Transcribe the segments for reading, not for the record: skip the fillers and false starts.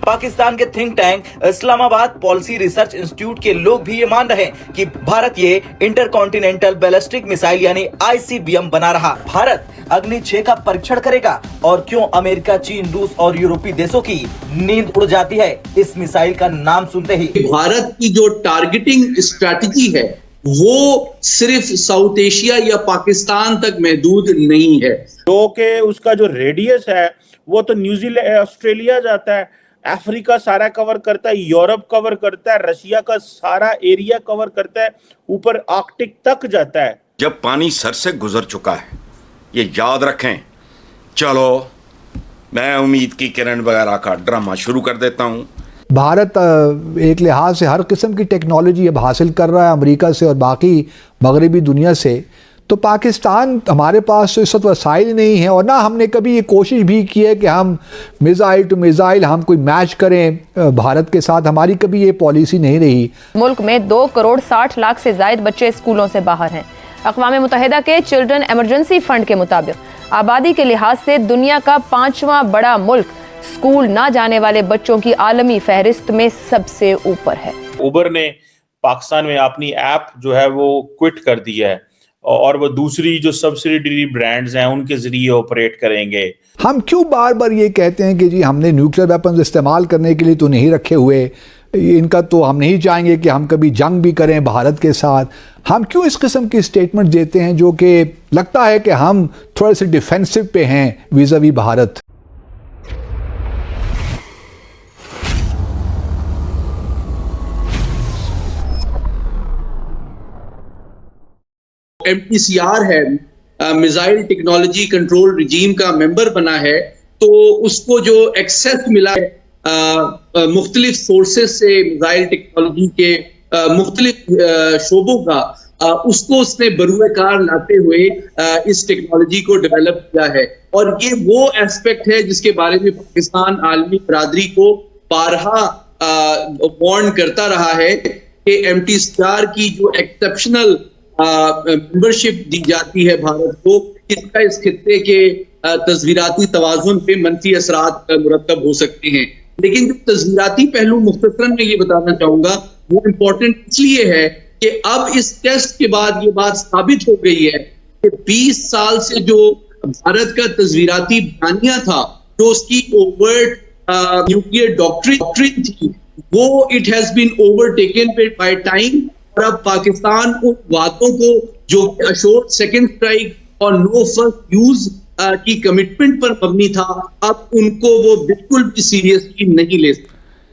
पाकिस्तान के think tank Islamabad policy research institute के लोग भी ये मान रहे हैं कि भारत ये इंटरकॉन्टिनेंटल बैलिस्टिक मिसाइल यानी आईसीबीएम बना रहा। भारत अग्नि 6 का परीक्षण करेगा और क्यों अमेरिका, चीन, रूस और यूरोपीय देशों की नींद उड़ जाती है इस मिसाइल का नाम सुनते ही। भारत की जो टारगेटिंग स्ट्रैटेजी है वो सिर्फ साउथ एशिया या पाकिस्तान तक महदूद नहीं है, जो कि उसका जो रेडियस है वो तो न्यूजीलैंड, ऑस्ट्रेलिया जाता है, अफ्रीका सारा कवर करता है, यूरोप कवर करता है, रशिया का सारा एरिया कवर करता है, ऊपर आर्कटिक तक जाता है। जब पानी सर से गुजर चुका है, ये याद रखें। चलो मैं उम्मीद की किरण वगैरह का ड्रामा शुरू कर देता हूँ। भारत एक लिहाज से हर किस्म की टेक्नोलॉजी अब हासिल कर रहा है अमेरिका से और बाकी मगरबी दुनिया से, तो पाकिस्तान हमारे पास तो इस वक्त वसाइल नहीं है और ना हमने कभी ये कोशिश भी की है कि हम मिसाइल टू मिसाइल हम कोई मैच करें भारत के साथ। हमारी कभी ये पॉलिसी नहीं रही। मुल्क में 2 करोड़ 60 लाख से जायद बच्चे स्कूलों से बाहर हैं। अक़वाम मुत्तहिदा के चिल्ड्रन एमरजेंसी फंड के मुताबिक आबादी के लिहाज से दुनिया का 5वां बड़ा मुल्क स्कूल ना जाने वाले बच्चों की आलमी फहरिस्त में सबसे ऊपर है। उबर ने पाकिस्तान में अपनी ऐप जो है वो क्विट कर दी है और वो दूसरी जो सब्सिडियरी ब्रांड्स हैं उनके जरिए ऑपरेट करेंगे। हम क्यों बार बार ये कहते हैं कि जी हमने न्यूक्लियर वेपन्स इस्तेमाल करने के लिए तो नहीं रखे हुए, इनका तो हम नहीं चाहेंगे कि हम कभी जंग भी करें भारत के साथ। हम क्यों इस किस्म की स्टेटमेंट देते हैं जो कि लगता है कि हम थोड़े से डिफेंसिव पे हैं विज़ावी भारत। MTCR है, मिसाइल टेक्नोलॉजी कंट्रोल रिजीम का मेंबर बना है, तो उसको जो एक्सेस मिला है मुख्तलिफ सोर्सेज से मिसाइल टेक्नोलॉजी के मुख्तलिफ शोबों का, उसको उसने बरूए कार लाते हुए इस टेक्नोलॉजी को डेवलप किया है। और ये वो एस्पेक्ट है जिसके बारे में पाकिस्तान आलमी बरादरी को बारहा वार्न करता रहा है कि MTCR की जो एक्सेप्शनल मेंबरशिप दी जाती है भारत को, इसका इस खित्ते के तस्वीराती तवाज़ुन पे मनफी असरात मुरतब हो सकते हैं। लेकिन जो तस्वीराती पहलू मुख्तसरन में ये बताना चाहूंगा वो इम्पोर्टेंट इसलिए है कि अब इस टेस्ट के बाद ये बात साबित हो गई है कि 20 साल से जो भारत का तस्वीराती बयानिया था, जो उसकी ओवर्ट न्यूक्लियर डॉक्ट्रिन थी, वो it has been overtaken by time. और अब पाकिस्तान उन बातों को जो अशोर्ड सेकंड स्ट्राइक और नो फर्स्ट यूज की कमिटमेंट पर मबनी था, अब उनको वो बिल्कुल भी सीरियसली नहीं ले सकते।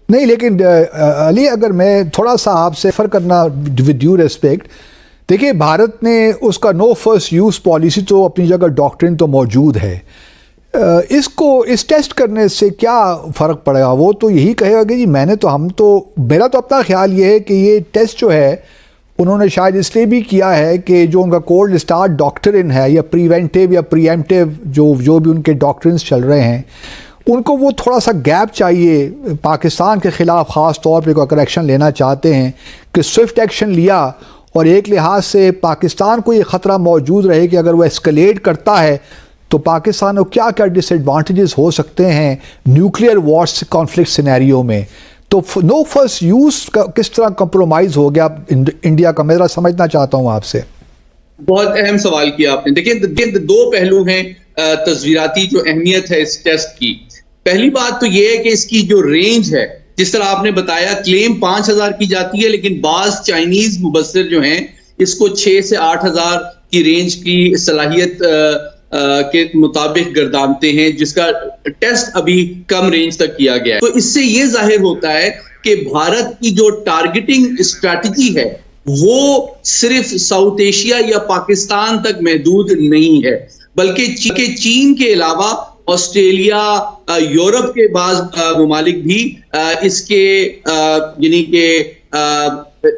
नहीं, लेकिन अली अगर मैं थोड़ा सा आपसे फर्क करना विद ड्यू रेस्पेक्ट, देखिए भारत ने उसका नो फर्स्ट यूज पॉलिसी तो अपनी जगह डॉक्ट्रिन तो मौजूद है, इसको इस टेस्ट करने से क्या फ़र्क पड़ेगा? वो तो यही कहेगा कि जी मेरा तो अपना ख्याल ये है कि ये टेस्ट जो है उन्होंने शायद इसलिए भी किया है कि जो उनका कोल्ड स्टार्ट डॉक्ट्रिन है या प्रिवेंटिव या प्रीएम्प्टिव जो भी उनके डॉक्ट्रिन्स चल रहे हैं, उनको वो थोड़ा सा गैप चाहिए पाकिस्तान के ख़िलाफ़ ख़ास तौर पर अगर एक्शन लेना चाहते हैं कि स्विफ्ट एक्शन लिया और एक लिहाज से पाकिस्तान को ये ख़तरा मौजूद रहे कि अगर वो एस्केलेट करता है तो पाकिस्तान को क्या क्या डिसएडवांटेजेस हो सकते हैं न्यूक्लियर वॉर्स कॉन्फ्लिक्ट सिनेरियो में। तो नो फर्स्ट यूज किस तरह कंप्रोमाइज़ हो गया इंडिया का, मैं ज़रा समझना चाहता हूँ आपसे। बहुत अहम सवाल किया आपने। देखिए 2 पहलू हैं तस्वीराती जो अहमियत है इस टेस्ट की। पहली बात तो ये है कि इसकी जो रेंज है, जिस तरह आपने बताया क्लेम 5000 की जाती है, लेकिन बाज चाइनीज मुबस्सिर जो हैं इसको 6 से 8000 की रेंज की सलाहियत के मुताबिक गर्दानते हैं, जिसका टेस्ट अभी कम रेंज तक किया गया है। तो इससे ये जाहिर होता है कि भारत की जो टारगेटिंग स्ट्रैटेजी है वो सिर्फ साउथ एशिया या पाकिस्तान तक महदूद नहीं है, बल्कि चीन के अलावा ऑस्ट्रेलिया, यूरोप के बाज़ ममालिक भी इसके यानी कि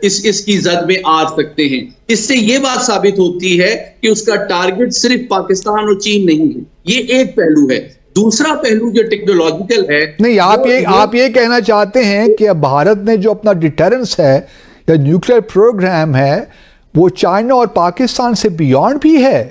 इसकी जद में आ सकते हैं। इससे यह बात साबित होती है कि उसका टारगेट सिर्फ पाकिस्तान और चीन नहीं है। ये एक पहलू है। दूसरा पहलू जो टेक्नोलॉजिकल है, नहीं, आप ये कहना चाहते हैं कि अब भारत ने जो अपना डिटरेंस है या न्यूक्लियर प्रोग्राम है वो चाइना और पाकिस्तान से बियॉन्ड भी है?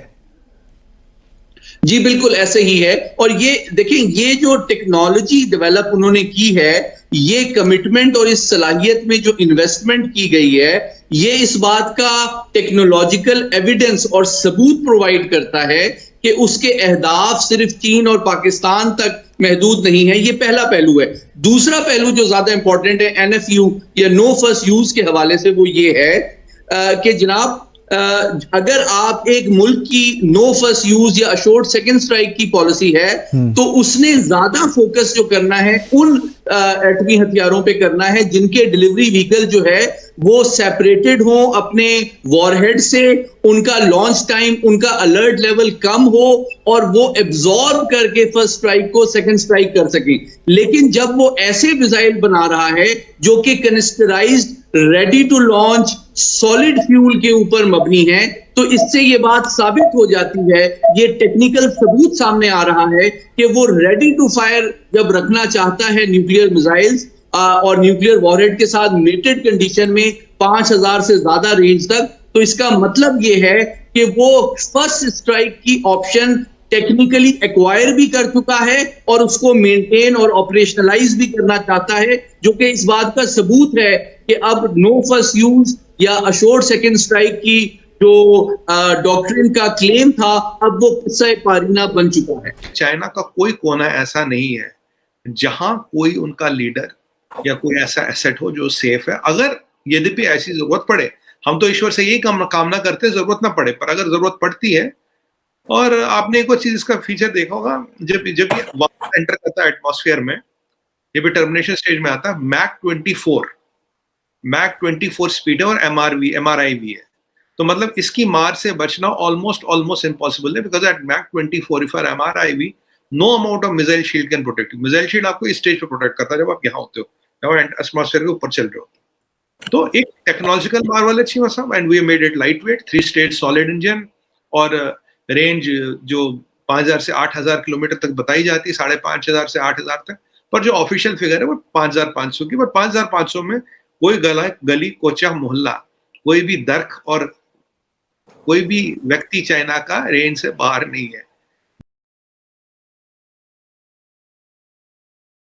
जी बिल्कुल ऐसे ही है। और ये देखिए, ये जो टेक्नोलॉजी डेवलप उन्होंने की है, ये कमिटमेंट और इस सलाहियत में जो इन्वेस्टमेंट की गई है, ये इस बात का टेक्नोलॉजिकल एविडेंस और सबूत प्रोवाइड करता है कि उसके अहदाफ सिर्फ चीन और पाकिस्तान तक महदूद नहीं है। ये पहला पहलू है। दूसरा पहलू जो ज्यादा इंपॉर्टेंट है NFU या नो फर्स्ट यूज के हवाले से, वो ये है कि जनाब, अगर आप एक मुल्क की नो फर्स्ट यूज या अशोर्ड सेकंड स्ट्राइक की पॉलिसी है, तो उसने ज्यादा फोकस जो करना है उन एटमी हथियारों पे करना है जिनके डिलीवरी व्हीकल जो है वो सेपरेटेड हो अपने वॉरहेड से, उनका लॉन्च टाइम, उनका अलर्ट लेवल कम हो और वो एब्जॉर्ब करके फर्स्ट स्ट्राइक को सेकंड स्ट्राइक कर सकें। लेकिन जब वो ऐसे मिसाइल बना रहा है जो कि canisterised, ready to launch, solid fuel के ऊपर मबनी है, तो इससे ये बात साबित हो जाती है, ये टेक्निकल सबूत सामने आ रहा है कि वो रेडी टू फायर जब रखना चाहता है न्यूक्लियर मिसाइल्स और न्यूक्लियर वॉरहेड के साथ मेटेड कंडीशन में 5000 से ज्यादा रेंज तक, तो इसका मतलब ये है कि वो फर्स्ट स्ट्राइक की ऑप्शन टेक्निकली एक्वायर भी कर चुका है और उसको मेंटेन और ऑपरेशनलाइज भी करना चाहता है, जो कि इस बात का सबूत है कि अब नो फर्स्ट यूज या अशोर्ड सेकंड स्ट्राइक की जो डॉक्ट्रिन का क्लेम था, अब वो किस्सा पारीना बन चुका है। चाइना का कोई कोना ऐसा नहीं है जहां कोई उनका लीडर या कोई ऐसा एसेट हो जो सेफ है। अगर यद्यपि ऐसी जरूरत पड़े, हम तो ईश्वर से यही कामना करते हैं जरूरत ना पड़े, पर अगर जरूरत पड़ती है, और आपने एक और चीज इसका फीचर देखा होगा, जब ये वापस एंटर करता है एटमॉस्फेयर में, जब ये टर्मिनेशन स्टेज में आता है, मैक 24 स्पीड है और MRI भी है। तो मतलब इसकी मार से बचना ऑलमोस्ट इम्पॉसिबल है, because at Mach 24 if MRI no amount of missile shield can protect you. Missile shield आपको इस स्टेज पे प्रोटेक्ट करता है जब आप यहाँ होते हो, जब आप एटमॉस्फेयर के ऊपर चल रहे हो। तो एक टेक्नोलॉजिकल मार्वल है चीमा साहब, and we made it light weight, 3 stage solid engine, और रेंज जो 5000 से 8000 किलोमीटर तक बताई जाती है, 5500 से 8000 तक, पर जो ऑफिशियल फिगर है वो 5500 की। पर 5500 में कोई गली कोचा मोहल्ला, कोई भी दर्क और कोई भी व्यक्ति चाइना का रेंज से बाहर नहीं है।